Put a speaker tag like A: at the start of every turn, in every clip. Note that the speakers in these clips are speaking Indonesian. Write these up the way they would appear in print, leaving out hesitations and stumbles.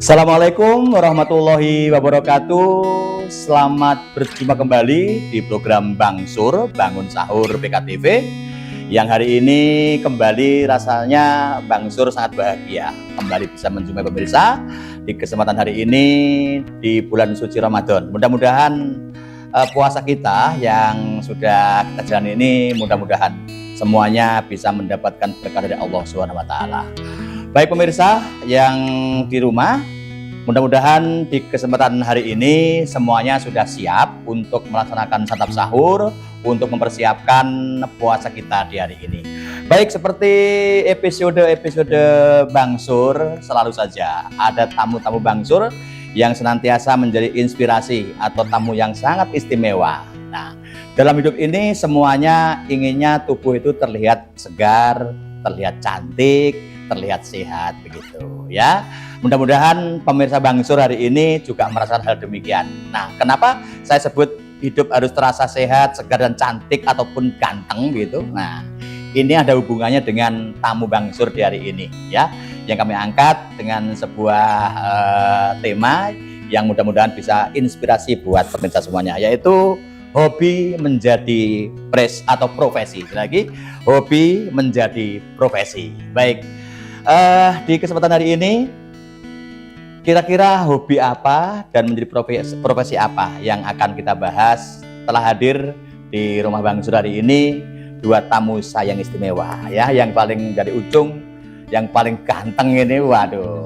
A: Assalamualaikum warahmatullahi wabarakatuh. Selamat berjumpa kembali di program Bang Sur Bangun Sahur PKTV. Yang hari ini kembali rasanya Bang Sur sangat bahagia kembali bisa menjumpai pemirsa di kesempatan hari ini di bulan suci Ramadan. Mudah-mudahan puasa kita yang sudah kita jalani ini mudah-mudahan semuanya bisa mendapatkan berkah dari Allah Subhanahu wa taala. Baik pemirsa yang di rumah, mudah-mudahan di kesempatan hari ini semuanya sudah siap untuk melaksanakan santap sahur, untuk mempersiapkan puasa kita di hari ini. Baik, seperti episode-episode Bang Sur, selalu saja ada tamu-tamu Bang Sur yang senantiasa menjadi inspirasi atau tamu yang sangat istimewa. Nah, dalam hidup ini semuanya inginnya tubuh itu terlihat segar, terlihat cantik, terlihat sehat begitu ya. Mudah-mudahan pemirsa Bang Sur hari ini juga merasakan hal demikian. Nah, kenapa saya sebut hidup harus terasa sehat, segar dan cantik ataupun ganteng gitu. Nah, ini ada hubungannya dengan tamu Bang Sur di hari ini ya, yang kami angkat dengan sebuah tema yang mudah-mudahan bisa inspirasi buat pemirsa semuanya, yaitu hobi menjadi atau profesi. Lagi, hobi menjadi profesi. Baik, di kesempatan hari ini kira-kira hobi apa dan menjadi profesi apa yang akan kita bahas. Telah hadir di rumah Bang Sur hari ini dua tamu saya yang istimewa ya, yang paling dari ujung, yang paling ganteng ini, waduh.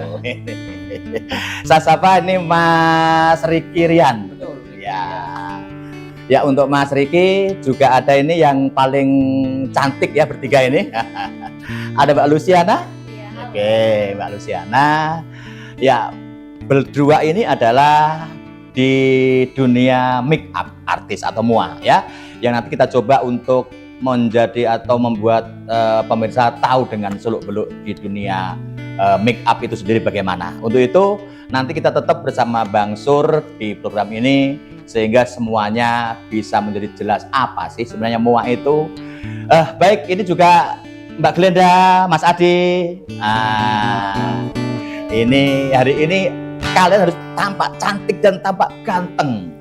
A: Saya sapa ini Mas Riki Rian.
B: Betul.
A: Ya. Ya, untuk Mas Riki juga ada ini yang paling cantik ya bertiga ini. Ada Mbak Luciana. Oke, Mbak Luciana. Ya, berdua ini adalah di dunia make up artis atau MUA ya, yang nanti kita coba untuk menjadi atau membuat pemirsa tahu dengan seluk-beluk di dunia make up itu sendiri bagaimana. Untuk itu nanti kita tetap bersama Bang Sur di program ini sehingga semuanya bisa menjadi jelas apa sih sebenarnya MUA itu. Baik, ini juga Mbak Glenda, Mas Adi. Ini hari ini kalian harus tampak cantik dan tampak ganteng.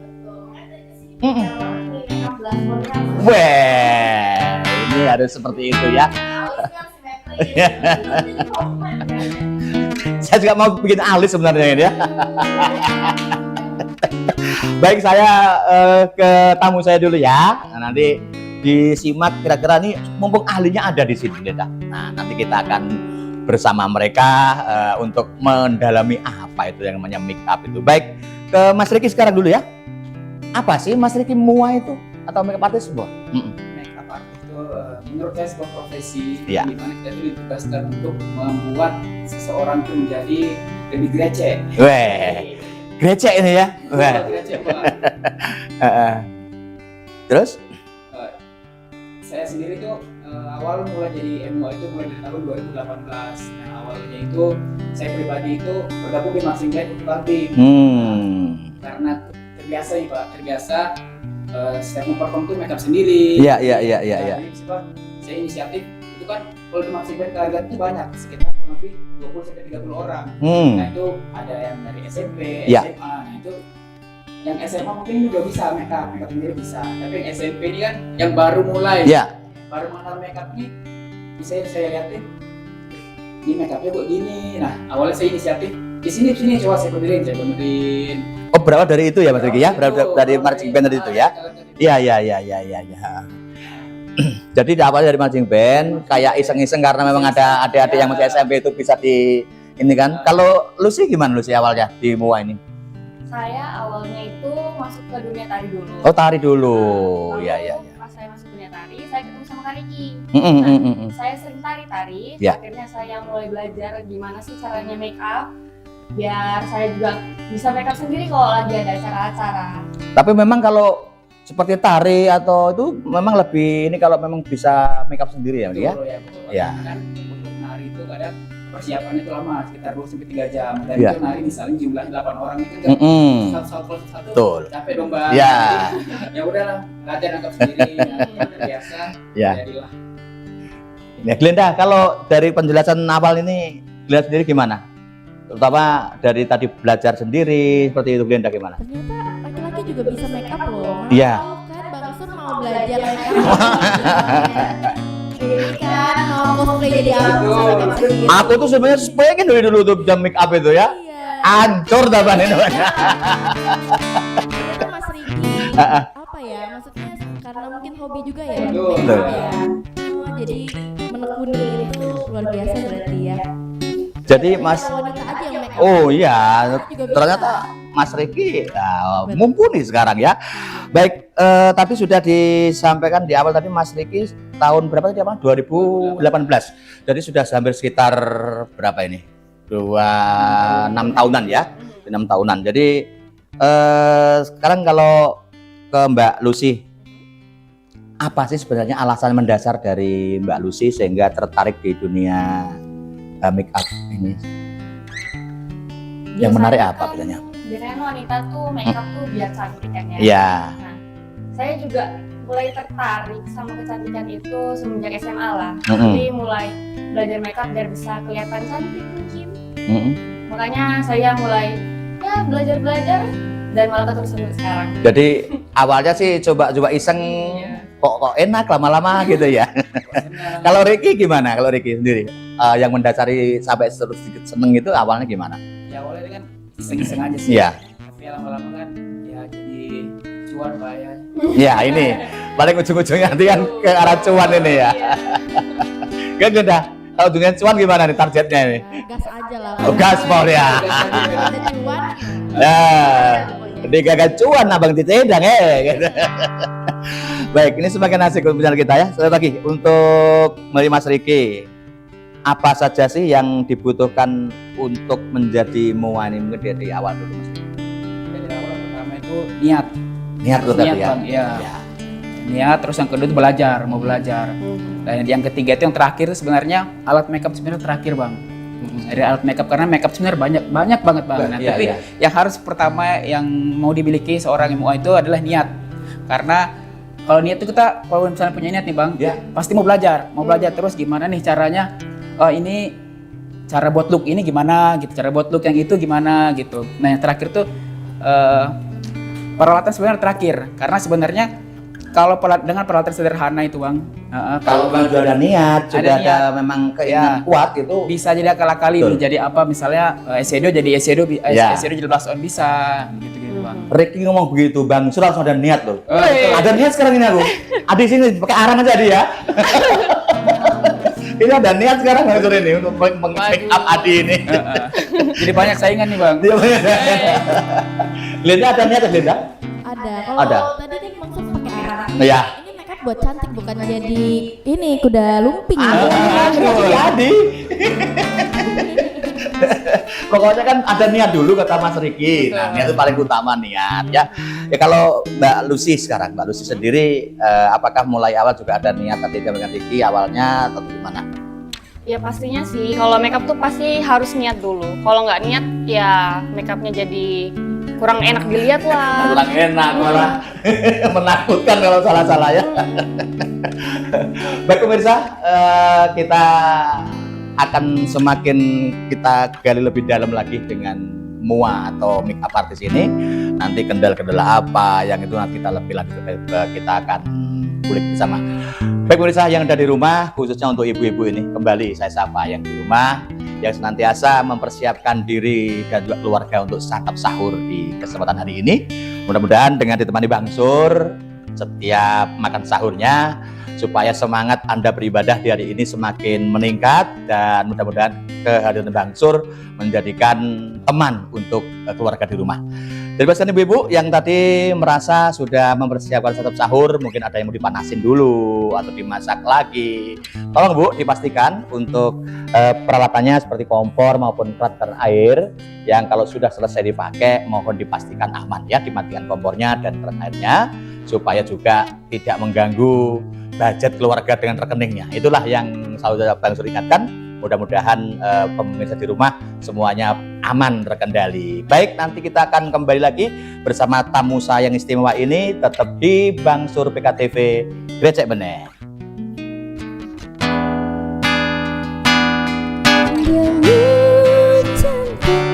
A: Wah, ini harus seperti itu ya. Saya juga mau bikin alis sebenarnya ini ya. Baik, saya ke tamu saya dulu ya. Nah, nanti disimak kira-kira nih, mumpung ahlinya ada di sini, Glenda. Nah, nanti kita akan bersama mereka untuk mendalami apa itu yang namanya make up itu. Baik, ke Mas Riki sekarang dulu ya. Apa sih Mas Riki MUA itu atau make up artist sebuah?
B: Make up artist itu menurut saya sebuah profesi
A: ya,
B: di mana kita ditugaskan untuk membuat seseorang itu menjadi lebih grecek.
A: Weh, grecek ini ya. Weh.
B: Grecek,
A: Terus?
B: Saya sendiri tuh awal mulai jadi MUA itu mulai dari tahun 2018. Nah, awalnya itu saya pribadi itu bergabung di marching band untuk Kaltim. Karena terbiasa nih Pak, setiap memperform tuh make up sendiri.
A: Iya.
B: Jadi saya inisiatif itu kan kalau di marching band targetnya banyak, sekitar kurang lebih 20-30 orang. Nah, itu ada yang dari SMP, SMA. Nah, itu yang SMA mungkin juga bisa make up sendiri bisa. Tapi yang SMP ini kan yang baru mulai. Baru mengenal make up nih, bisa saya liatin ini make upnya kok gini. Nah, awalnya saya inisiatif di sini coba saya benerin.
A: Oh, berawal dari itu ya Mas Riki ya? Berawal dari marching band tadi itu ya? Iya. Jadi awalnya dari marching band, kayak iseng-iseng karena memang ada adik-adik yang masih SMP itu bisa di ini kan. Kalau Lucy gimana Lucy awalnya di MUA ini?
C: Saya awalnya itu masuk ke dunia tari dulu.
A: Oh, tari dulu. Iya.
C: Pas saya masuk dunia tari, saya ketemu sama Kak Riki. Saya sering tari. Akhirnya saya mulai belajar gimana sih caranya make up, biar saya juga bisa make up sendiri kalau lagi ada acara-acara. Tapi
A: memang kalau seperti tari atau itu memang lebih ini kalau memang bisa make up sendiri ya,
B: betul,
A: ya?
B: Betul.
A: Ya.
B: Kan untuk nari itu kadang persiapannya itu lama, sekitar 2-3 jam. Dan
A: ya,
B: itu nari misalnya jumlahnya 8 orang itu kan satu
A: betul,
B: capek dong Bang.
A: Ya.
B: Ya udahlah, latihan angkat sendiri, terbiasa.
A: Ya.
B: Jadilah.
A: Ya, Glenda, kalau dari penjelasan awal ini Glenda sendiri gimana? Terutama dari tadi belajar sendiri seperti itu, Glenda gimana?
D: Ternyata laki-laki juga bisa make up loh.
A: Iya.
D: Kan Bang Sur mau belajar make up. Jadi kan mau cosplay jadi aku sama make up sendiri.
A: Aku tuh sebenarnya pengen dari dulu tuh jam make up itu ya.
D: Iya.
A: Hancur taban ini.
D: Ternyata Mas Riki apa ya? Maksudnya karena mungkin hobi juga ya.
B: Betul.
D: make up ya. Jadi menekuni itu luar biasa berarti ya.
A: Jadi Mas,
D: Wanita aja yang make up.
A: oh iya,
D: Juga bisa.
A: ternyata Mas Riki ya, mumpuni sekarang ya. Baik, tapi sudah disampaikan di awal tadi Mas Riki tahun berapa tadi apa? 2018. Jadi sudah hampir sekitar berapa ini? 6 tahunan ya. 6 tahunan. Jadi sekarang kalau ke Mbak Lucy, apa sih sebenarnya alasan mendasar dari Mbak Lucy sehingga tertarik di dunia make up ini? Yang menarik apa biasanya?
C: Biasanya wanita tuh make up tuh biar cantik kan ya.
A: Iya.
C: Nah, saya juga mulai tertarik sama kecantikan itu semenjak SMA lah.
A: Mm-mm.
C: Jadi mulai belajar make up biar bisa kelihatan cantik mungkin.
A: Mm-mm.
C: Makanya saya mulai ya belajar dan malah terus sampai sekarang.
A: Jadi awalnya sih coba iseng, kok enak lama-lama gitu ya. Kalau Ricky gimana? Kalau Ricky sendiri yang mendasari sampai sedikit seneng itu awalnya gimana?
B: Ya awalnya kan iseng-iseng aja sih.
A: Iya.
B: Tapi lama-lama kan ya jadi cuan Pak ya.
A: Ya ini paling ujung-ujungnya nanti kan ke arah cuan ini ya. Kan udah. Kalau dengan cuan gimana nih targetnya ini?
D: Gas aja lah.
A: Oh, gaspol ya.
D: Ada cuan.
A: Nah, ketika gak cuan abang ditendang gitu. Baik, ini semakin asik pembicaraan kita ya. Sekali lagi untuk Mas Riki, apa saja sih yang dibutuhkan untuk menjadi muani? Mungkin dari awal dulu Mas.
B: Dari awal pertama itu niat.
A: Niat dulu tadi ya.
B: Bang, ya. Niat, terus yang kedua itu belajar, mau belajar. Dan yang ketiga itu yang terakhir itu sebenarnya alat makeup sebenarnya terakhir Bang. Dari alat makeup karena makeup sebenarnya banyak banget Bang. Nah,
A: Iya,
B: tapi
A: iya.
B: yang harus pertama yang mau dimiliki seorang MUA itu adalah niat. Karena kalau niat itu kita kalau misalnya punya niat nih Bang,
A: Ya.
B: pasti mau belajar terus gimana nih caranya? Oh ini cara buat look ini gimana gitu, cara buat look yang itu gimana gitu. Nah yang terakhir tuh peralatan sebenarnya terakhir karena sebenarnya kalau dengan peralatan sederhana itu Bang,
A: Kalau memang sudah ada niat, sudah ada
B: niat.
A: memang keinginan kuat itu.
B: bisa jadi akal-akali
A: Betul.
B: menjadi apa misalnya eyeshadow jadi eyeshadow,
A: Ya.
B: eyeshadow jadi blush on bisa gitu-gitu Bang.
A: Ricky ngomong begitu, Bang, sudah langsung ada niat loh.
B: Betul.
A: Ada niat sekarang ini aku. Adi sini pakai arang aja dia. Ini ada niat sekarang Bang Sur ini untuk make up Adi ini.
B: Jadi banyak saingan nih Bang.
A: Dia banyak. Glenda ada niat ya Glenda?
D: Ada.
A: Ada.
D: Kalau tadi kan maksud pakai arang.
A: Iya.
D: Ini makeup buat cantik bukan jadi ini kuda lumping.
A: Adi. Pokoknya kan ada niat dulu kata Mas Riki. Nah, niat itu paling utama niat ya. Ya kalau Mbak Lucy sekarang, Mbak Lucy sendiri apakah mulai awal juga ada niat tadi dengan Riki awalnya atau gimana?
C: Ya pastinya sih kalau makeup tuh pasti harus niat dulu. Kalau nggak niat ya makeupnya jadi kurang enak dilihat lah.
A: Kurang enak malah menakutkan kalau salah-salah ya. Baik pemirsa, kita akan semakin kita gali lebih dalam lagi dengan MUA atau make up artist ini. Nanti kendala-kendala apa yang itu nanti kita lebih lanjut kita akan kulik bersama. Baik pemirsa yang ada di rumah, khususnya untuk ibu-ibu ini, kembali saya sapa yang di rumah yang senantiasa mempersiapkan diri dan juga keluarga untuk santap sahur di kesempatan hari ini. Mudah-mudahan dengan ditemani Bang Sur setiap makan sahurnya supaya semangat Anda beribadah di hari ini semakin meningkat dan mudah-mudahan kehadiran Bang Sur menjadikan teman untuk keluarga di rumah. Dari pastikan ibu-ibu yang tadi merasa sudah mempersiapkan santap sahur, mungkin ada yang mau dipanasin dulu atau dimasak lagi. Tolong Bu dipastikan untuk peralatannya seperti kompor maupun peralatan air yang kalau sudah selesai dipakai mohon dipastikan aman ya, dimatikan kompornya dan peralatan airnya supaya juga tidak mengganggu budget keluarga dengan rekeningnya. Itulah yang selalu Bang Sur ingatkan. Mudah-mudahan pemirsa di rumah semuanya aman terkendali. Baik, nanti kita akan kembali lagi bersama tamu saya yang istimewa ini tetap di Bang Sur PKTV. Grecek bener.
D: Yang cantik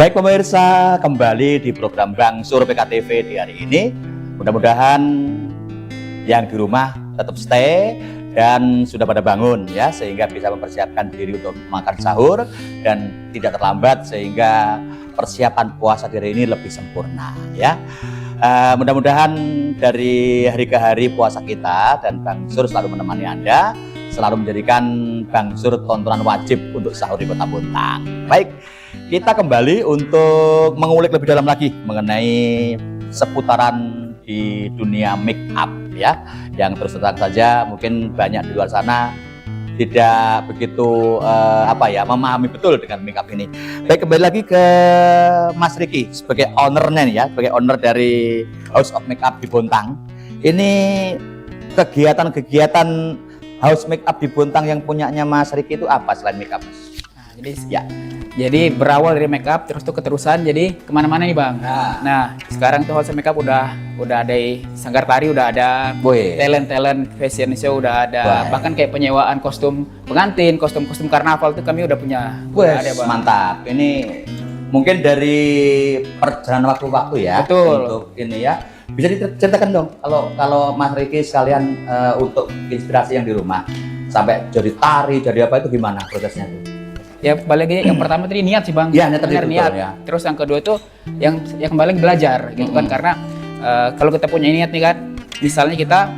A: Baik pemirsa, kembali di program Bangsur PKTV di hari ini. Mudah-mudahan yang di rumah tetap stay dan sudah pada bangun ya, sehingga bisa mempersiapkan diri untuk makan sahur dan tidak terlambat sehingga persiapan puasa di hari ini lebih sempurna ya. Mudah-mudahan dari hari ke hari puasa kita dan Bangsur selalu menemani Anda, selalu menjadikan Bangsur tontonan wajib untuk sahur di Kota Bontang. Baik, kita kembali untuk mengulik lebih dalam lagi mengenai seputaran di dunia make up ya, yang terus terang saja mungkin banyak di luar sana tidak begitu memahami betul dengan make up ini. Baik, kembali lagi ke Mas Riki sebagai ownernya nih ya, sebagai owner dari House of Makeup di Bontang. Ini kegiatan-kegiatan House Makeup di Bontang yang punyanya Mas Riki itu apa selain make up?
B: Nah, jadi berawal dari make up terus tuh keterusan jadi kemana-mana nih bang. Nah sekarang tuh House of Makeup udah ada sanggar tari, udah ada talent fashion show, udah ada bahkan kayak penyewaan kostum pengantin, kostum karnaval tuh kami udah punya. Ada bang.
A: Mantap. Ini mungkin dari perjalanan waktu ya.
B: Betul.
A: Untuk ini ya. Bisa diceritakan dong kalau Mas Riki sekalian untuk inspirasi yang di rumah sampai jadi tari, jadi apa itu gimana prosesnya tuh?
B: Ya kembali lagi yang pertama tadi niat sih bang.
A: Iya, niat.
B: Ya. Terus yang kedua itu yang kembali lagi belajar gitu kan, karena kalau kita punya niat nih kan, misalnya kita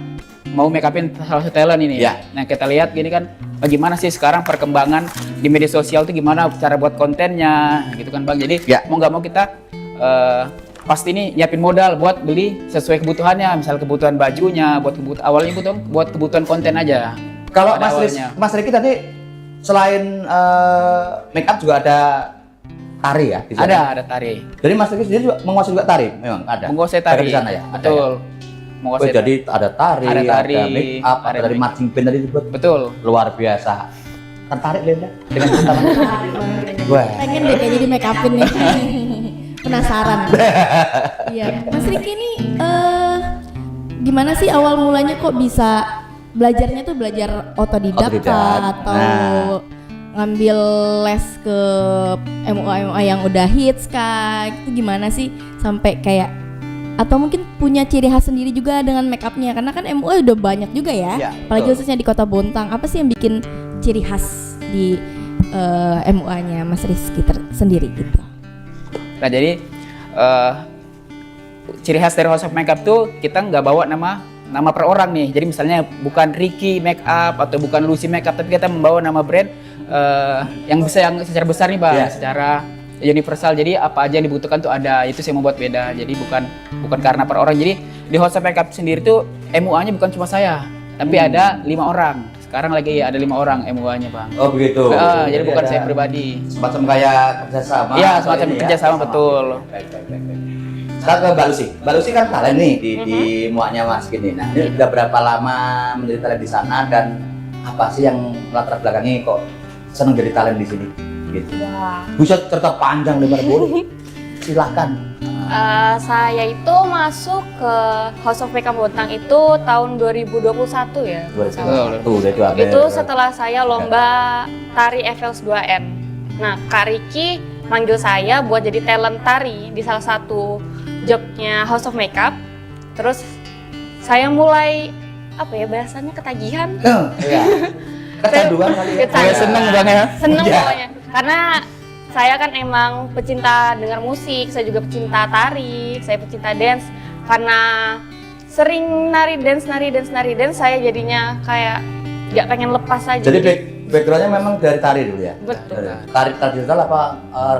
B: mau make upin salah satu talent ini.
A: Ya.
B: Nah kita lihat gini kan, bagaimana sih sekarang perkembangan di media sosial itu gimana cara buat kontennya gitu kan bang. Jadi mau nggak mau kita pasti ini nyiapin modal buat beli sesuai kebutuhannya, misal kebutuhan bajunya, buat kebutuhan konten aja.
A: Kalau Mas Riki tadi selain make up juga ada tari ya?
B: Ada tari.
A: Jadi Mas Riki sendiri juga menguasai juga tari, memang ada.
B: Menguasai tari.
A: Di sana ya.
B: Betul.
A: Ya? Jadi ada tari, ada make up, ada dari marching band tadi dibuat.
B: Betul.
A: Luar biasa. Tertarik Linda dengan cerita Mas?
D: Pengen deh kayak jadi make upin nih. Penasaran. Iya. Mas Riki ini gimana sih awal mulanya kok bisa belajarnya tuh belajar otodidak atau ngambil les ke MUA yang udah hits kah? Itu gimana sih sampai kayak, atau mungkin punya ciri khas sendiri juga dengan make upnya, karena kan MUA udah banyak juga ya, apalagi khususnya di Kota Bontang. Apa sih yang bikin ciri khas di MUA-nya Mas Rizky sendiri gitu?
B: Nah jadi ciri khas dari House of Makeup tuh kita nggak bawa nama per orang nih. Jadi misalnya bukan Ricky Makeup atau bukan Lucy Makeup, tapi kita membawa nama brand yang secara besar nih bang, secara universal. Jadi apa aja yang dibutuhkan tuh ada, itu yang membuat beda. Jadi bukan karena per orang. Jadi di House of Makeup sendiri tuh MUA-nya bukan cuma saya, tapi ada 5 orang. Sekarang lagi ada 5 orang MUA-nya bang.
A: Oh begitu.
B: Jadi bukan saya pribadi.
A: Semacam kayak kerjasama.
B: Iya, semacam kerjasama betul.
A: Baik. Sekarang ke Mbak Lucy kan talent nih di MUA-nya Mas gini. Nah, ini udah berapa lama menjadi talent di sana dan apa sih yang latar belakangnya kok seneng jadi talent di sini? Gitu. Bisa cerita panjang lebar boleh. Silahkan.
C: Saya itu masuk ke House of Makeup Bontang itu tahun 2021 ya.
A: 2021.
C: Itu setelah saya lomba tari FLS 2N. Nah, Kak Riki manggil saya buat jadi talent tari di salah satu jobnya House of Makeup. Terus saya mulai bahasanya ketagihan.
A: Kecanduan kali ya.
B: Seneng banget ya.
C: Seneng pokoknya. Karena saya kan emang pecinta dengar musik, saya juga pecinta tari, saya pecinta dance. Karena sering nari dance, saya jadinya kayak gak pengen lepas aja.
A: Jadi backgroundnya memang dari tari dulu ya?
C: Betul.
A: Tari tradisional apa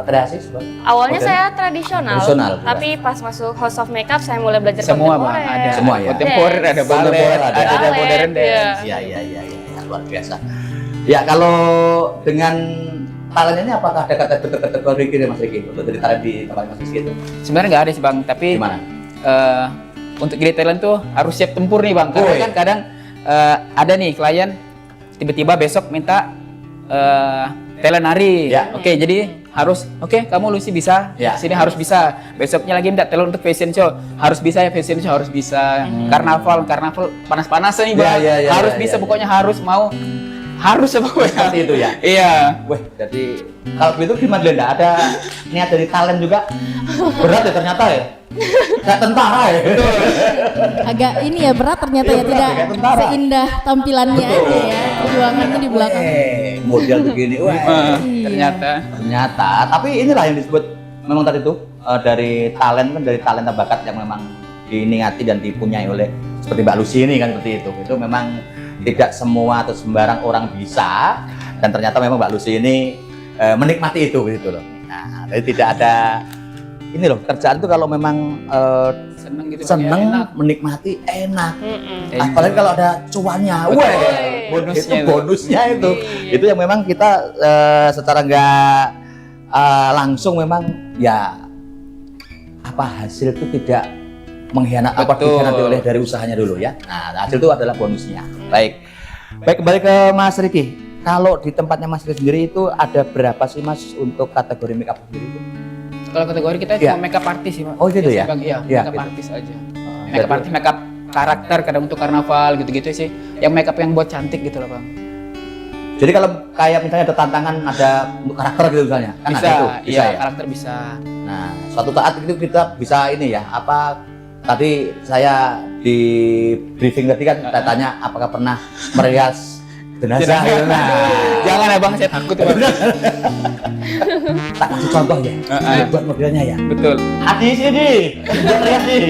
A: kreasi?
C: Awalnya saya tradisional, tapi pas masuk House of Makeup saya mulai belajar
B: semua
C: kontemporer.
B: Ada
A: semua ya.
B: Kontemporer, ada ballet, ada modern dance.
A: Iya, luar biasa. Ya kalau dengan talent ini apakah ada kategori Riki Mas Riki untuk jadi talent di tempat Mas Riki itu?
B: Sebenarnya nggak ada sih bang, tapi
A: gimana?
B: Untuk jadi talent tuh harus siap tempur nih bang. Karena kan kadang ada nih klien tiba-tiba besok minta talent nari. Oke, jadi harus kamu Lucy bisa, sini harus bisa. Besoknya lagi minta talent untuk fashion show, harus bisa ya, fashion show harus bisa. Karnaval panas-panas nih bang, harus bisa. Pokoknya harus Harus apa ya?
A: Seperti itu ya.
B: Iya.
A: Wah, jadi kalau begitu gimana Lenda? Ada niat dari talent juga? Berat ya ternyata ya? Kayak tentara ya?
D: Agak ini ya berat ternyata ya,
A: Iya, berat
D: tidak
A: ya, kayak tentara.
D: seindah tampilannya aja ya, perjuangannya di belakang.
A: Model begini, wah.
B: Ternyata.
A: Tapi inilah yang disebut memang tadi itu dari talent kan, dari talenta bakat yang memang diniati dan dipunyai oleh seperti Mbak Lucy ini kan, seperti itu. Itu memang tidak semua atau sembarang orang bisa, dan ternyata memang Mbak Lucy ini menikmati itu gitu loh. Nah, jadi tidak ada ini loh, kerjaan itu kalau memang
B: Seneng gitu.
A: seneng,
B: enak.
A: menikmati, enak.
B: Kayak
A: Apalagi
B: gitu.
A: kalau ada cuannya,
B: Betul.
A: wah,
B: Bonusnya
A: itu
B: itu.
A: bonusnya itu.
C: Iya.
A: Itu yang memang kita secara nggak langsung memang ya apa hasil itu tidak
B: Betul.
A: dikhianati oleh dari usahanya dulu ya. Nah, hasil itu adalah bonusnya. Baik, kembali ke Mas Riki. Kalau di tempatnya Mas Riki sendiri itu ada berapa sih Mas untuk kategori make up sendiri itu?
B: Kalau kategori kita
A: Iya.
B: cuma makeup artist sih, Pak.
A: Oh, gitu ya?
B: Bang, iya,
A: Iya,
B: makeup
A: gitu.
B: artist aja.
A: Jadi-
B: Makeup artist, makeup karakter kadang untuk karnaval gitu-gitu sih. Yang makeup yang buat cantik gitu loh, Bang.
A: Jadi kalau kayak misalnya ada tantangan ada untuk karakter gitu misalnya, kan
B: Bisa,
A: ada itu, bisa
B: iya,
A: ya.
B: karakter bisa.
A: Nah, suatu saat itu kita bisa ini ya, apa tadi saya di briefing tadi kan saya tanya apakah pernah merias jenazah gitu. Nah,
B: Jangan ya, Bang, saya takut ya, Bang.
A: tak kasih contoh ya, buat modelnya ya.
B: Betul.
A: Adi sini, buat merias nih.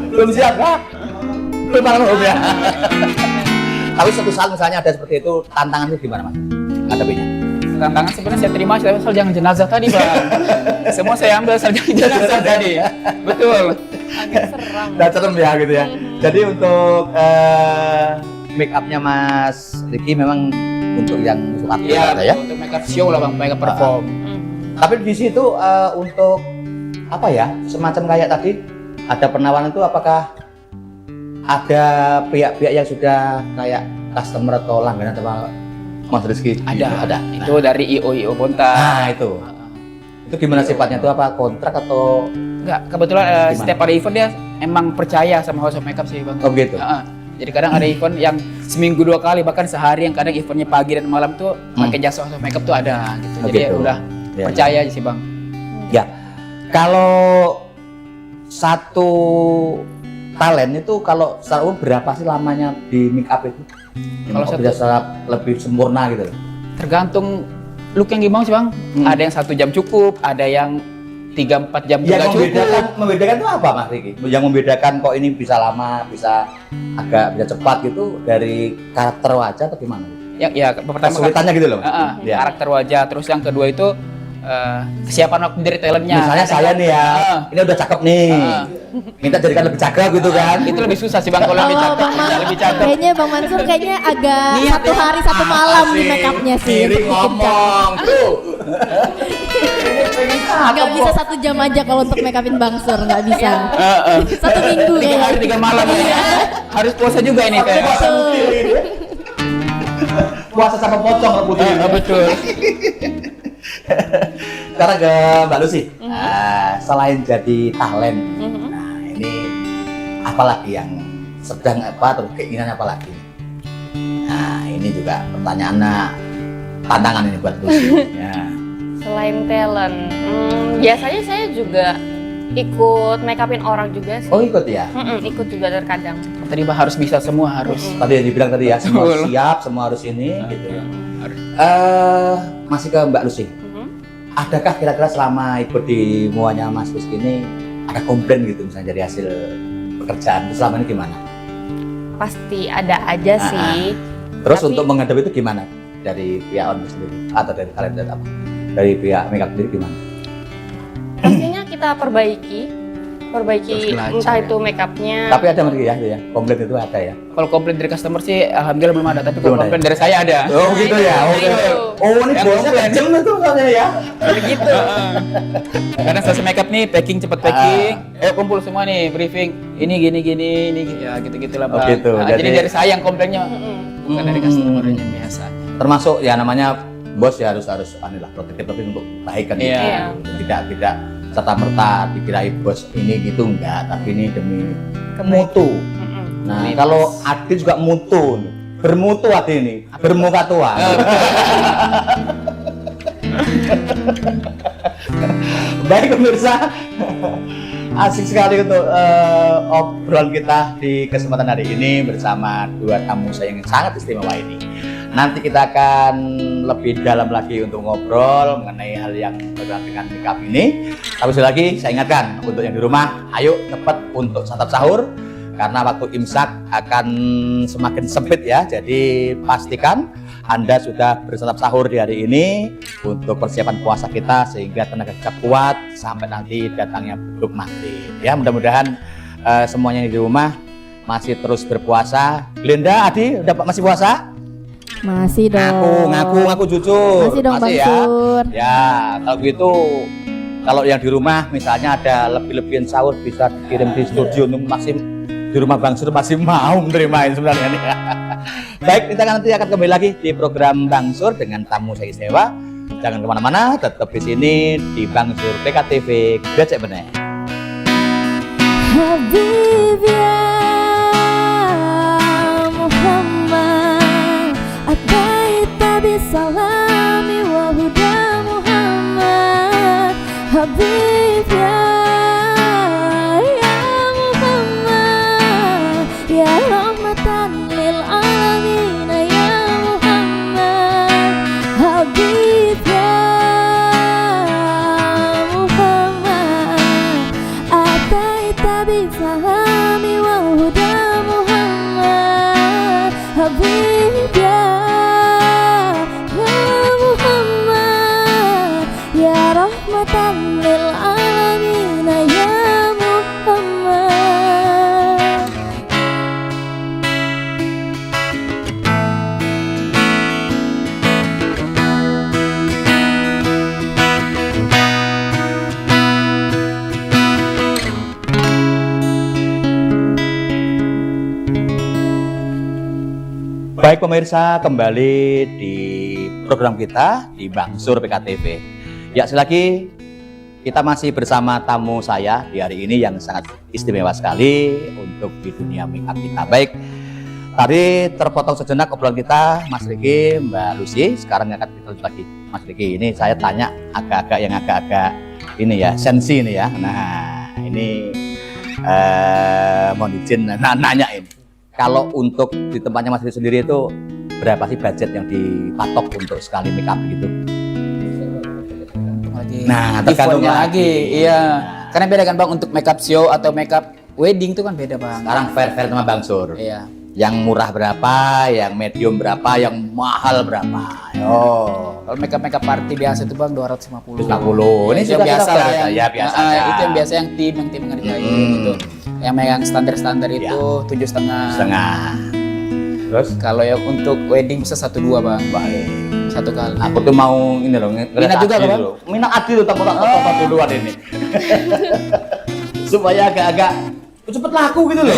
A: Belum siap kah? Belum malam ya. Tapi suatu saat misalnya ada seperti itu, tantangan itu gimana Mas? Hadapinya?
B: Tantangan sebenarnya saya terima, tapi asal jangan jenazah tadi, Bang. Semua saya ambil asal jangan jenazah tadi. Betul.
C: Agak seram.
A: Dan serem ya gitu ya. Jadi untuk make upnya Mas Riki memang untuk yang untuk aktor
B: Iya,
A: ada ya.
B: untuk makeup show lah, Bang, makeup perform.
A: Tapi di situ untuk apa ya? Semacam kayak tadi ada penawaran itu, apakah ada pihak-pihak yang sudah kayak customer atau langganan sama Mas Rizky?
B: Ada.
A: Nah,
B: Itu dari IO Bonta.
A: nah, itu. Itu gimana sifatnya itu, apa kontrak atau
B: Enggak, kebetulan
A: Gimana?
B: setiap ada event dia emang percaya sama House of Makeup sih, Bang.
A: oh gitu?
B: Jadi kadang ada event yang seminggu 2 kali, bahkan sehari, yang kadang eventnya pagi dan malam tuh pakai jasa House of Makeup tuh ada gitu.
A: Oh,
B: Jadi
A: gitu.
B: udah
A: Ya,
B: percaya aja sih, Bang.
A: ya. Kalau satu talent itu kalau secara umum berapa sih lamanya di make up itu?
B: Kalau
A: Kalau
B: satu-
A: bisa secara lebih sempurna gitu.
B: Tergantung look yang gimana sih, Bang. Ada yang 1 jam cukup, ada yang 3-4 jam juga
A: Yang
B: cukup.
A: membedakan itu apa Mas Riki? Yang membedakan kok ini bisa lama, bisa bisa cepat gitu dari karakter wajah atau gimana?
B: Ya pertama
A: Kesulitannya gitu loh. Ya.
B: karakter wajah, terus yang kedua itu kesiapan waktu dari talentnya.
A: Misalnya saya nih ya, ini udah cakep nih. Minta jadikan lebih cakep gitu kan.
B: Itu lebih susah sih, Bang, kalau lebih
D: Kalau
B: cakep.
D: Bang
B: Lebih cakep.
D: kayaknya Bang Mansur kayaknya agak
B: Niat
D: satu
B: ya.
D: hari satu malam di make upnya sih.
A: Kiri
D: untuk bikin cakep.
A: ngomong tuh.
D: Nggak bisa 1 jam aja kalau untuk make upin Bang Sur, nggak bisa. 1 minggu
B: 3 hari
D: kayaknya.
B: 3 malam ya. Harus puasa juga ini kayak.
D: Betul.
A: Puasa sama pocong kalau putih.
B: Betul.
A: Sekarang ke Mbak Lucy. Selain jadi talent, nah ini apalagi yang sedang apa terus keinginan apalagi? Nah ini juga pertanyaannya, tantangan ini buat Lucy. Ya.
C: Selain talent, biasanya saya juga ikut make upin orang juga sih.
A: Oh ikut ya?
C: Ikut juga terkadang.
B: Tadi Bang harus bisa semua harus.
A: Tadi yang dibilang tadi ya, semua
B: Betul.
A: siap, semua harus ini gitu ya.
B: Harus.
A: Masih ke Mbak Lucy. Adakah kira-kira selama ikut di muanya Mas Rizky ini ada komplain gitu misalnya dari hasil pekerjaan itu selama ini gimana?
C: Pasti ada aja sih.
A: Terus
C: Tapi-
A: untuk menghadapi itu gimana? Dari pihak on sendiri atau dari kalian dari apa? Dari pihak makeup sendiri gimana?
C: Pastinya kita perbaiki
B: Terus belajar,
C: entah
B: ya.
C: itu make upnya.
A: Tapi ada mungkin ya, itu ya. Komplain itu ada ya.
B: Kalau komplain dari customer sih alhamdulillah belum ada, tapi kalau
A: Belum ada
B: komplain dari saya ada.
A: Oh gitu ya. Oke.
C: Itu.
A: Oh ini
B: Yang
A: bosnya
B: komplain.
A: kejem itu soalnya ya.
B: Begitu. Karena selesai makeup nih, packing cepet packing. Kumpul semua nih, briefing. Ini gini ini ya gitu-gitulah,
A: Oh,
B: Bang.
A: gitu.
B: Jadi
A: Jadi-
B: dari saya yang komplainnya, bukan dari customernya biasa.
A: Termasuk ya namanya bos ya harus anilah protektif tapi untuk baik kan.
B: Iya.
A: Tidak serta merta dikira bos ini gitu enggak, tapi ini demi
C: Kebaikan.
A: mutu.
C: Mm-mm.
A: Nah,
B: Kualitas.
A: kalau Adi juga mutu. bermutu hati ini, bermuka tua. Baik pemirsa, asik sekali untuk obrolan kita di kesempatan hari ini bersama dua tamu saya yang sangat istimewa ini. Nanti kita akan lebih dalam lagi untuk ngobrol mengenai hal yang berkaitan dengan makeup ini. Tapi sekali lagi saya ingatkan untuk yang di rumah, ayo cepat untuk santap sahur karena waktu imsak akan semakin sempit ya. Jadi pastikan Anda sudah bersantap sahur di hari ini untuk persiapan puasa kita sehingga tenaga kita kuat sampai nanti datangnya beduk maghrib. Ya mudah-mudahan semuanya di rumah masih terus berpuasa. Glenda, Adi, udah masih puasa?
D: Masih dong.
A: Ngaku jujur.
D: Masih dong, Bang
A: ya.
D: Sur.
A: Ya, kalau gitu, kalau yang di rumah misalnya ada lebih-lebihan sahur bisa dikirim di studio untuk masih di rumah Bang Sur masih mau menerimain sebenarnya nih. Baik, kita nanti akan kembali lagi di program Bang Sur dengan tamu saya istimewa. Jangan kemana-mana, tetap di sini di Bang Sur PKTV. Becek bener.
D: Habib ya Muhammad, ataita bisalami wa huda Muhammad. Habib ya Muhammad, ya rahmatan lil alamin ya Muhammad. Habib ya Muhammad, ataita bisalami wa huda Muhammad. Habib ya Muhammad, ya rahmatan lil alamin ya Muhammad.
A: Baik pemirsa, kembali di program kita di Bang Sur PKTV. Ya, selagi kita masih bersama tamu saya di hari ini yang sangat istimewa sekali untuk di dunia makeup kita. Baik, tadi terpotong sejenak obrolan kita, Mas Riki, Mbak Lucy. Sekarang akan kita lanjut lagi, Mas Riki. Ini saya tanya agak-agak ini ya, sensi ini ya. Nah, ini mohon izin nanya ini. Kalau untuk di tempatnya Mas Riki sendiri itu berapa sih budget yang dipatok untuk sekali makeup gitu? Nah, tergantung
B: lagi. Iya. Karena beda kan Bang, untuk makeup show atau makeup wedding itu kan beda Bang.
A: Sekarang fair-fair sama Bang Sur.
B: Iya.
A: Yang murah berapa, yang medium berapa, yang mahal berapa?
B: Kalau makeup party biasa itu Bang 250.
A: 250. Ini
B: Yang
A: sudah
B: biasa lah
A: ya biasa.
B: Itu yang biasa yang tim ngerjain gitu. Yang megang standar itu 7,5.
A: Terus
B: kalau yang untuk wedding bisa 1-2 Bang.
A: Baik.
B: Satu kali.
A: Aku tuh mau ini loh,
B: Minat juga
A: Adi
B: Bang?
A: dulu. Minat Adi tuh tak duluan ini. Supaya agak-agak cepet laku gitu loh.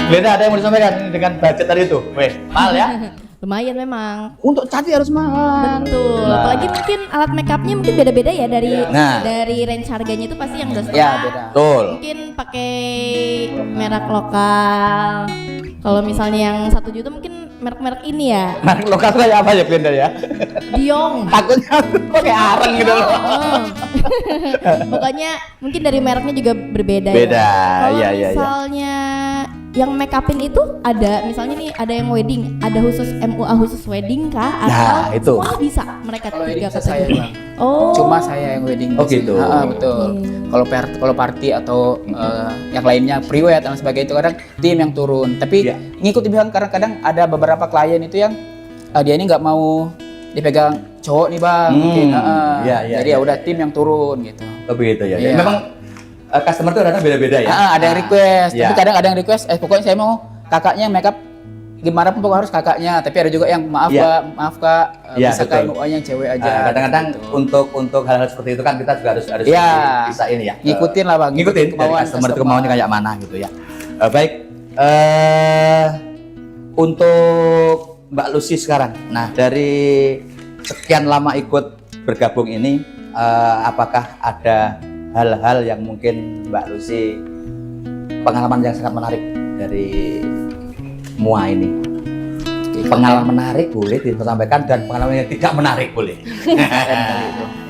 A: Glenda, ada yang mau disampaikan ini dengan budget tadi itu? Weh, mahal ya?
D: Lumayan memang.
A: Untuk cantik harus mahal.
D: Betul.
A: Nah.
D: Apalagi mungkin alat makeupnya mungkin beda-beda ya dari
A: Nah.
D: dari range harganya itu pasti yang udah
B: Ya, beda.
A: Betul.
D: Mungkin pakai merek lokal. Kalau misalnya yang 1 juta mungkin merek-merek ini ya.
A: Merek lokal kayak apa ya Glenda ya?
D: Diong.
A: Takutnya aku kayak areng gitu loh.
D: Pokoknya mungkin dari mereknya juga berbeda.
A: Beda,
D: Kalau
A: iya.
D: misalnya yang make upin itu ada, misalnya nih ada yang wedding, ada khusus MUA khusus wedding kah? Atau
A: Nah, itu.
D: semua bisa mereka
B: Kalau wedding
D: tiga
B: bisa saya
D: kategori?
B: Bang.
D: Oh.
B: Cuma saya yang wedding.
A: Oh, gitu.
B: Betul. Kalau party atau yang lainnya pre-wed dan sebagainya itu kadang tim yang turun. Tapi
A: Iya.
B: ngikutin Bang, kadang-kadang ada beberapa klien itu yang dia ini nggak mau dipegang cowok nih Bang. Mungkin.
A: Iya,
B: Jadi
A: iya.
B: ya udah tim yang turun gitu.
A: Oh begitu ya.
B: Iya.
A: Memang customer tuh kadang beda-beda ya.
B: Ada yang request,
A: Iya.
B: tapi kadang ada yang request, pokoknya saya mau kakaknya make up gimana pun pokoknya harus kakaknya. Tapi ada juga yang maaf
A: Iya.
B: Kak,
A: Iya,
B: bisa
A: betul.
B: MUA-nya yang cewek aja.
A: Kadang-kadang
B: gitu.
A: untuk hal-hal seperti itu kan kita juga harus
B: Iya.
A: bisa ini ya.
B: Ngikutin lah Bang,
A: Ngikutin dari customer itu kemauannya kayak mana gitu ya. Baik. Untuk Mbak Lucy sekarang. Nah, dari sekian lama ikut bergabung ini, apakah ada hal-hal yang mungkin Mbak Lucy pengalaman yang sangat menarik dari MUA ini. Pengalaman menarik boleh disampaikan dan pengalaman yang tidak menarik boleh.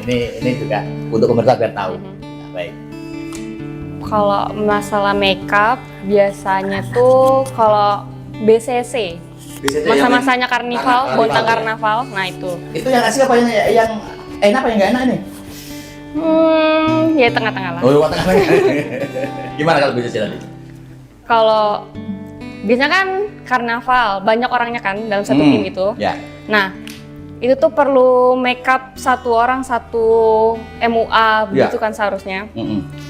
A: ini juga untuk pemirsa biar tahu. Nah, baik.
C: Kalau masalah makeup biasanya tuh kalau BCC masa-masanya karnival, Bontang Karnaval. Nah itu
A: yang asik apa yang enak apa yang nggak enak nih?
C: Ya tengah-tengah lah.
A: Oh, tengah-tengah. Gimana kalau BCC tadi?
C: Kalau biasanya kan karnaval, banyak orangnya kan dalam satu tim itu.
A: Ya.
C: Nah, itu tuh perlu makeup satu orang satu MUA begitu kan seharusnya.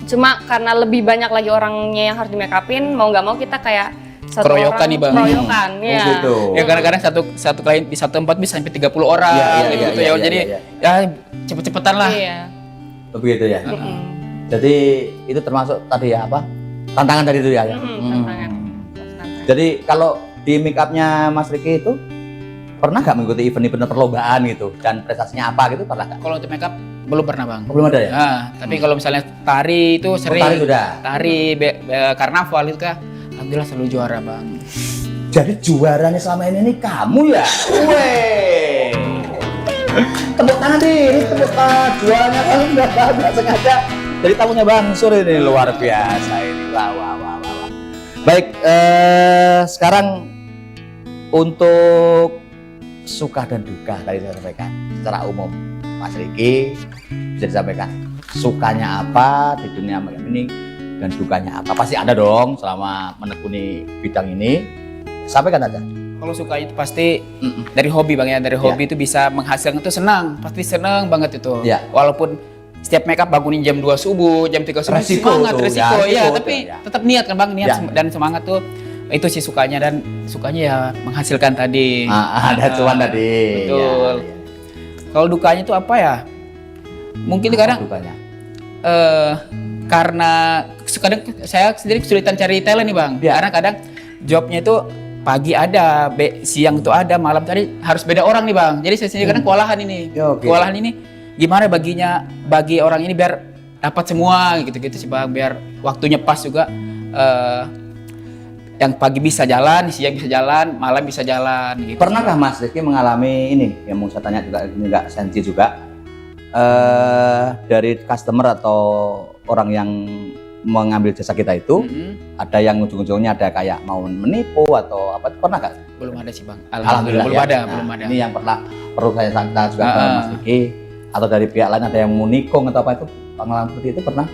C: Cuma karena lebih banyak lagi orangnya yang harus di makeupin, mau nggak mau kita kayak satu
E: keroyokan
C: orang
E: nih, Bang.
C: keroyokan, ya.
A: Oh, gitu.
E: Ya kadang-kadang satu klien di satu tempat bisa sampai 30 orang gitu ya. Jadi ya cepet-cepetan lah.
C: Iya.
A: Begitu ya. Jadi itu termasuk tadi ya apa? Tantangan tadi itu ya.
C: Tantangan.
A: Jadi kalau di make upnya Mas Riki itu pernah nggak mengikuti event-event perlombaan gitu dan prestasinya apa gitu pernah nggak?
E: Kalau untuk makeup belum pernah, Bang.
A: Belum ada ya?
E: Nah, tapi kalau misalnya tari itu sering.
A: Tari sudah.
E: Tari karnaval itu kan alhamdulillah selalu juara, Bang.
A: Jadi juaranya selama ini nih kamu ya? Weh. Tepuk tangan deh, ini tepuk tangan. Juaranya kan nggak sengaja. Jadi tamunya Bang Sur ini luar biasa ini. Wah. Baik, sekarang untuk suka dan duka tadi saya sampaikan secara umum, Mas Riki bisa disampaikan sukanya apa di dunia makeup ini dan dukanya apa, pasti ada dong selama menekuni bidang ini, sampaikan aja.
E: Kalau suka itu pasti dari hobi, Bang ya, dari hobi itu bisa menghasilkan itu senang, pasti senang banget itu. Walaupun setiap makeup bangunin jam 2 subuh, jam 3 subuh, resiko ya, tapi tetap niat kan Bang, niat dan semangat tuh. Itu sih sukanya, dan sukanya ya menghasilkan tadi.
A: Ada cuan tadi.
E: Betul. Kalau dukanya itu apa ya? Mungkin kadang karena kadang saya sendiri kesulitan cari talent nih Bang. Karena kadang jobnya itu pagi ada, siang itu ada, malam tadi harus beda orang nih Bang. Jadi saya sendiri kadang kewalahan ini. Kewalahan ini gimana bagi orang ini biar dapat semua gitu-gitu sih Bang, biar waktunya pas juga, yang pagi bisa jalan, siang bisa jalan, malam bisa jalan gitu.
A: Pernahkah Mas Riki mengalami ini yang mau saya tanya juga, ini enggak sensi juga, dari customer atau orang yang mengambil jasa kita itu, ada yang ujung-ujungnya ada kayak mau menipu atau apa, pernah nggak?
E: Belum ada sih Bang,
A: Alhamdulillah
E: belum
A: ya.
E: ada.
A: Ini yang perlu saya tanya juga ke Mas Riki, atau dari pihak lain ada yang mau nikung atau apa itu, pengalaman seperti itu pernah?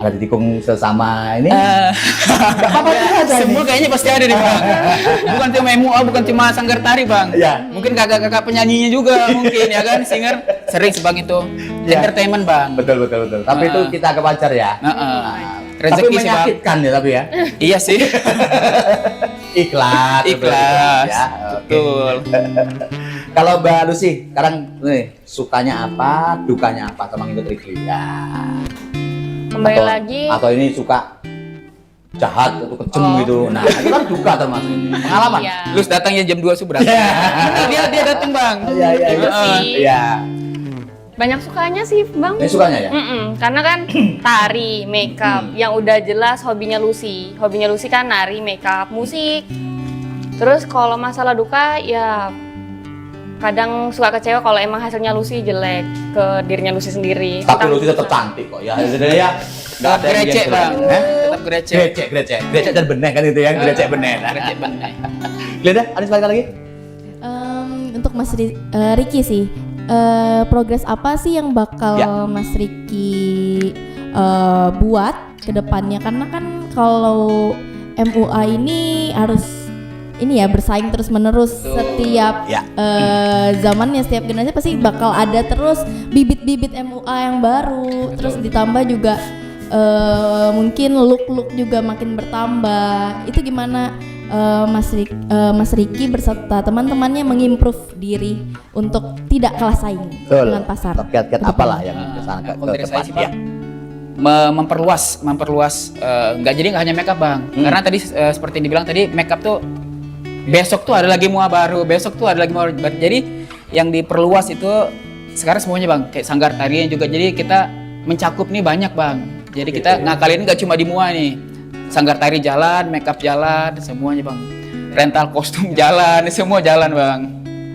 A: Ada ditikung sesama ini?
E: Semua kayaknya pasti ada nih Bang. Bukan cuma MUA, bukan cuma sanggar tari Bang. Mungkin kakak-kakak penyanyinya juga mungkin ya kan, singer sering sih Bang itu. Entertainment Bang.
A: Betul. Tapi itu kita agak wajar ya.
E: Rezeki
A: tapi
E: sih Bang.
A: menyakitkan ya tapi ya.
E: Iya sih.
A: Ikhlas.
E: Ya, betul.
A: Kalau Mbak Lucy, sekarang nih sukanya apa, dukanya apa sama ngikut Riki? Ya.
C: Kembali lagi.
A: Atau ini suka jahat atau kejem gitu. Nah, itu kan duka termasuk pengalaman.
C: Iya.
E: Lu datangnya jam 2 subuh berarti. Dia datang Bang.
A: Iya.
C: Banyak sukanya sih Bang.
A: Ini sukanya ya?
C: Karena kan tari, makeup, yang udah jelas hobinya Lucy. Hobinya Lucy kan nari, makeup, musik. Terus kalau masalah duka ya kadang suka kecewa kalau emang hasilnya Lucy jelek ke dirinya Lucy sendiri.
A: Tapi Lucy tetap cantik kok ya. Sebenarnya ya.
E: Tetap grecek Bang. Tetap grecek.
A: Grecek dan benek kan itu ya, grecek benek.
E: Grecek benek.
A: Lihat deh, ada sekali lagi.
D: Untuk Mas Riki sih, progres apa sih yang bakal Mas Riki buat ke depannya? Karena kan kalau MUA ini harus ini ya bersaing terus menerus. Setiap zamannya, setiap generasi pasti bakal ada terus bibit-bibit MUA yang baru. Terus ditambah juga mungkin look juga makin bertambah. Itu gimana Mas Riki berserta teman-temannya mengimprove diri untuk tidak kalah saing dengan pasar?
A: Kiat-kiat apalah yang kesana ke depan?
E: Memperluas nggak jadi nggak hanya makeup Bang. Karena tadi seperti yang dibilang tadi, makeup tuh besok tuh ada lagi MUA baru, besok tuh ada lagi MUA baru. Jadi yang diperluas itu sekarang semuanya Bang, kayak sanggar tarian juga. Jadi kita mencakup nih banyak Bang. Jadi kita ngakalin nggak cuma di MUA nih, sanggar tari jalan, makeup jalan, semuanya bang. Rental kostum jalan, semua jalan bang.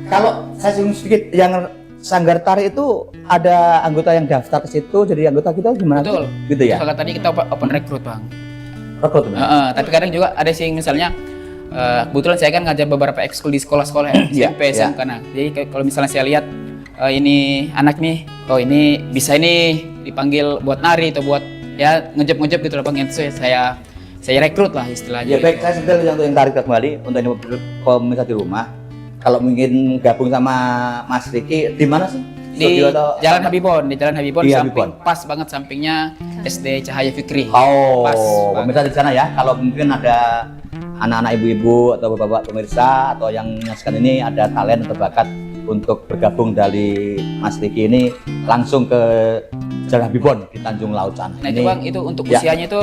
A: Kalau saya singgung sedikit, yang sanggar tari itu ada anggota yang daftar ke situ, jadi anggota kita gimana?
E: Betul.
A: Gitu ya?
E: Soalnya tadi kita open recruit bang.
A: Rekrut bener?
E: Tapi kadang juga ada sih misalnya, kebetulan saya kan ngajar beberapa ekskul di sekolah-sekolah ya, SMP, SMK. Nah, jadi kalau misalnya saya lihat ini anak nih, oh ini bisa ini dipanggil buat nari atau buat ya ngejep gitu loh bang, itu saya rekrut lah istilahnya.
A: Ya baik, saya sebetulnya untuk yang tarik kembali untuk ini pemirsa di rumah, kalau mungkin gabung sama Mas Riki di mana sih?
E: Di Jalan Habibon, di
A: Di
E: samping
A: Habibon.
E: pas banget sampingnya SD Cahaya Fikri.
A: Oh,
E: Pas
A: pemirsa di sana ya. Kalau mungkin ada anak-anak ibu-ibu atau bapak-bapak pemirsa atau yang menyaksikan ini ada talent atau bakat untuk bergabung dari Mas Riki ini, langsung ke Jalan Habibon di Tanjung Laut sana.
E: Nah itu bang, itu untuk
A: ya.
E: usianya itu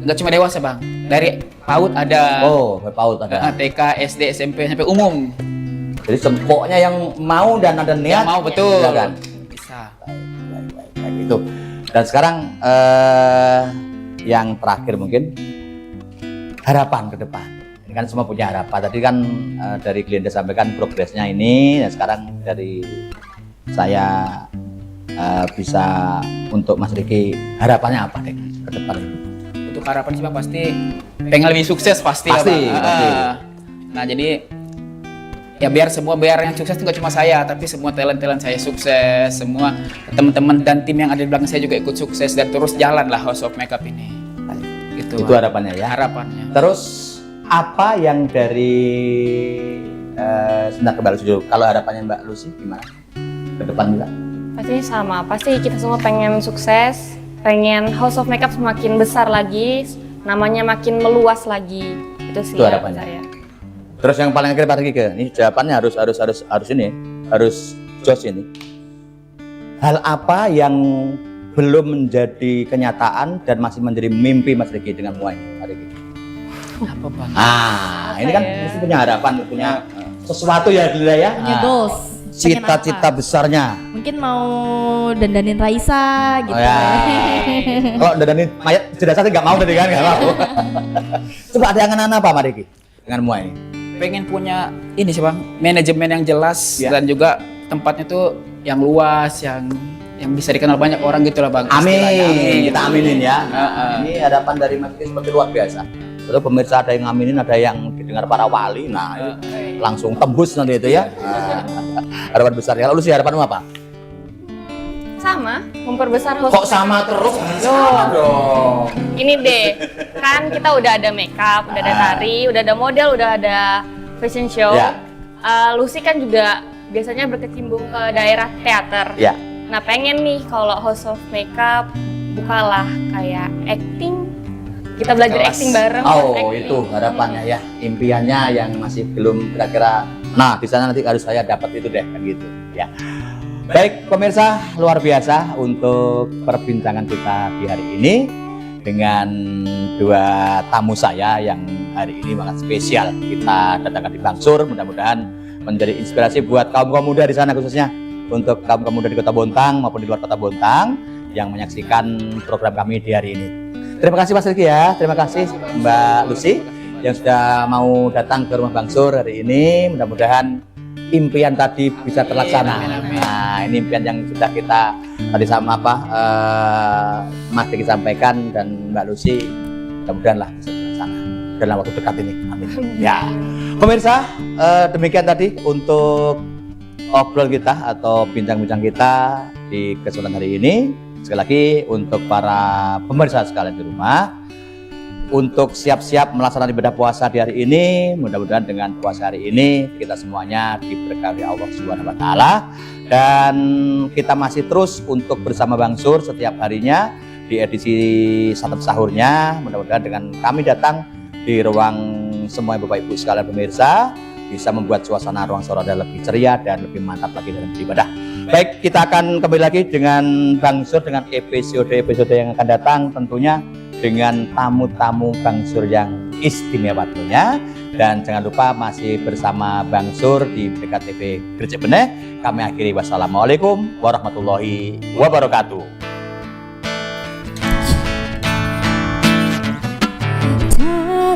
E: nggak cuma dewasa bang, dari PAUD ada,
A: PAUD ada.
E: TK, SD, SMP sampai umum.
A: Jadi sempoknya yang mau dan ada niat.
E: Yang mau betul.
A: Ya kan?
E: Bisa.
A: Baik, itu. Dan sekarang yang terakhir mungkin harapan ke depan. Ini kan semua punya harapan. Tadi kan dari Glenda sampaikan progresnya ini, dan sekarang dari saya bisa untuk Mas Riki harapannya apa deh ke depan ini?
E: Untuk harapan sih bang pasti pengen lebih sukses pasti.
A: Pasti,
E: ya, bang.
A: pasti.
E: Nah jadi ya biar yang sukses itu nggak cuma saya, tapi semua talent saya sukses, semua teman-teman dan tim yang ada di belakang saya juga ikut sukses dan terus jalan lah House of Makeup ini. Gitu.
A: Itu harapannya ya.
E: Harapannya.
A: Terus apa yang dari sebentar ke Mbak Lucy dulu. Kalau harapannya Mbak Lucy gimana ke depan juga?
C: Pasti sama, pasti kita semua pengen sukses, pengen House of Makeup semakin besar lagi, namanya makin meluas lagi. Itu sih
A: Itu
C: harapan
A: harapannya.
C: saya.
A: Terus yang paling akhir Pak Riki, ini jawabannya harus jos ini. Hal apa yang belum menjadi kenyataan dan masih menjadi mimpi Mas Riki dengan Muay Pak Riki?
E: Apa bang?
A: Ini kan
C: ya?
A: mesti punya harapan, punya sesuatu ya Glenda ya.
D: Punya goals. Pengen
A: Cita-cita
D: apa?
A: besarnya.
D: Mungkin mau dandanin Raisa gitu.
A: Oh ya. Kalau dandanin mayat jenazah nggak mau tadi kan, nggak mau. Coba ada angan-angan apa Pak Riki dengan Muay ini?
E: Pengen punya ini sih bang, manajemen yang jelas
A: Ya.
E: dan juga tempatnya tuh yang luas, yang bisa dikenal banyak orang gitu lah bang.
A: Amin,
E: Istilahnya.
A: kita aminin ya.
E: Heeh.
A: Ini harapan dari Mas Riki seperti luar biasa. Terus pemirsa ada yang ngaminin, ada yang didengar para wali. Nah, itu langsung tembus nanti itu ya. Harapan besar ya. Lalu sih harapanmu apa?
C: Sama, memperbesar House
A: Kok
C: of
A: sama terus? Sama dong.
C: Ini deh, kan kita udah ada makeup, udah ada tari, udah ada model, udah ada fashion show.
A: Ya.
C: Lucy kan juga biasanya berkecimpung ke daerah teater.
A: Ya.
C: Nah pengen nih kalau House of Makeup bukalah kayak acting, kita belajar
E: Kelas.
C: acting bareng.
A: Oh,
C: acting.
A: itu harapannya ya. Impiannya yang masih belum kira-kira. Nah, di sana nanti harus saya dapat itu deh, kan gitu. Ya. Baik, pemirsa, luar biasa untuk perbincangan kita di hari ini dengan dua tamu saya yang hari ini sangat spesial. Kita datangkan di Bangsur, mudah-mudahan menjadi inspirasi buat kaum-kaum muda di sana, khususnya untuk kaum-kaum muda di Kota Bontang maupun di luar Kota Bontang yang menyaksikan program kami di hari ini. Terima kasih Mas Riki ya, terima kasih Mbak Lucy yang sudah mau datang ke rumah Bangsur hari ini. Mudah-mudahan impian tadi bisa terlaksana. Nah, ini impian yang sudah kita tadi sama Mas Riki sampaikan dan Mbak Lucy, mudah-mudahan lah bisa terlaksana dalam waktu dekat ini. Amin. Ya, pemirsa, demikian tadi untuk obrolan kita atau bincang-bincang kita di kesempatan hari ini. Sekali lagi untuk para pemirsa sekalian di rumah, untuk siap-siap melaksanakan ibadah puasa di hari ini, mudah-mudahan dengan puasa hari ini kita semuanya diberkahi Allah Subhanahu wa taala, dan kita masih terus untuk bersama Bangsur setiap harinya di edisi Santap Sahurnya. Mudah-mudahan dengan kami datang di ruang semua Bapak Ibu sekalian pemirsa bisa membuat suasana ruang Sorada lebih ceria dan lebih mantap lagi dalam beribadah. Baik, kita akan kembali lagi dengan Bangsur dengan episode-episode yang akan datang, tentunya dengan tamu-tamu Bangsur yang istimewa tentunya. Dan jangan lupa masih bersama Bangsur di BKTV Gresik Beneh. Kami akhiri, wassalamualaikum warahmatullahi wabarakatuh.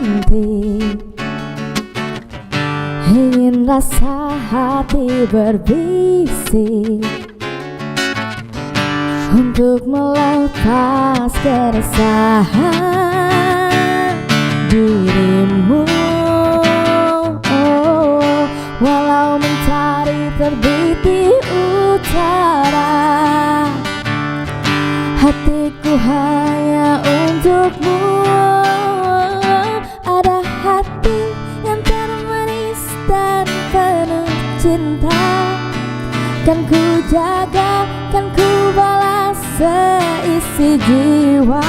F: cantik, ingin rasa hati berbisik untuk melepas keresahan dirimu. Walau mentari terbit di utara, hatiku hanya untukmu. Ada hati yang termanis dan penuh cinta, kan ku jaga, kan ku balas seisi jiwa.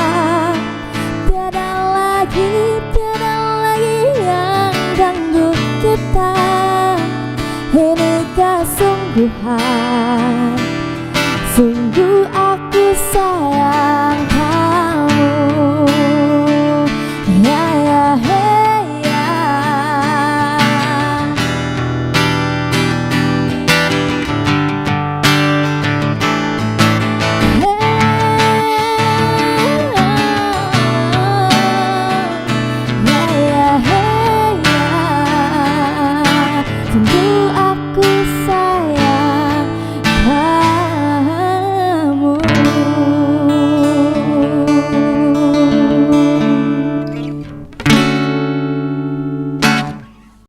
F: Tiada lagi yang ganggu kita, ini kesungguhan.